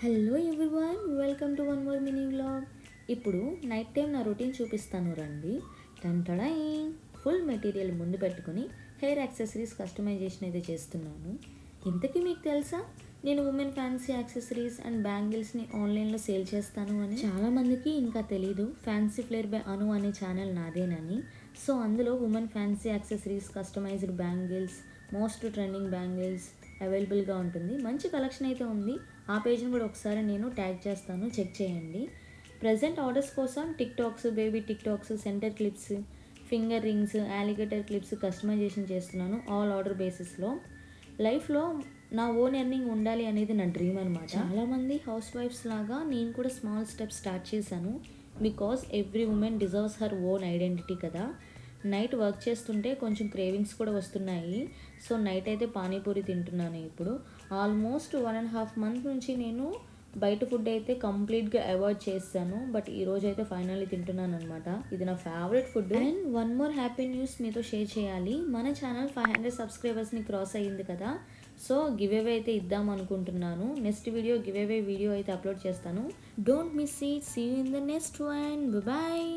Hello everyone, welcome to one more mini vlog. ఇప్పుడు night time నా routine చూపిస్తాను రండి. టంటడై ఫుల్ మెటీరియల్ ముందు పెట్టుకుని హెయిర్ యాక్సెసరీస్ కస్టమైజేషన్ అయితే చేస్తున్నాను. ఇంతకీ మీకు తెలుసా నేను ఉమెన్ ఫ్యాన్సీ యాక్సెసరీస్ అండ్ బ్యాంగిల్స్ని ఆన్లైన్లో సేల్ చేస్తాను అని? చాలామందికి ఇంకా తెలీదు ఫ్యాన్సీ ఫ్లేర్ బై అను అనే ఛానల్ నాదేనని. సో అందులో women fancy accessories, customised bangles, most trending bangles అవైలబుల్గా ఉంటుంది. మంచి కలెక్షన్ అయితే ఉంది. ఆ పేజ్ని కూడా ఒకసారి నేను ట్యాగ్ చేస్తాను, చెక్ చేయండి. ప్రజెంట్ ఆర్డర్స్ కోసం tic tacs, baby tic tacs, centre clips, finger rings, alligator clips customisation చేస్తున్నాను ఆల్ ఆర్డర్ బేసిస్లో. లైఫ్లో నా ఓన్ ఎర్నింగ్ ఉండాలి అనేది నా డ్రీమ్ అనమాట. చాలామంది హౌస్ వైఫ్స్ లాగా నేను కూడా స్మాల్ స్టెప్స్ స్టార్ట్ చేశాను. Because every women deserves her own identity కదా. నైట్ వర్క్ చేస్తుంటే కొంచెం క్రేవింగ్స్ కూడా వస్తున్నాయి. సో నైట్ అయితే పానీపూరి తింటున్నాను ఇప్పుడు. ఆల్మోస్ట్ 1.5 months నుంచి నేను బయట ఫుడ్ అయితే కంప్లీట్గా అవాయిడ్ చేస్తాను. బట్ ఈరోజు అయితే ఫైనల్లీ తింటున్నాను అనమాట. ఇది నా favourite food. And one more happy news మీతో షేర్ చేయాలి. మన ఛానల్ 500 సబ్స్క్రైబర్స్ని క్రాస్ అయ్యింది కదా. సో గివ్ అవే అయితే ఇద్దాం అనుకుంటున్నాను. Next video give away video అయితే అప్లోడ్ చేస్తాను. Don't miss it. See you in the next one. Bye.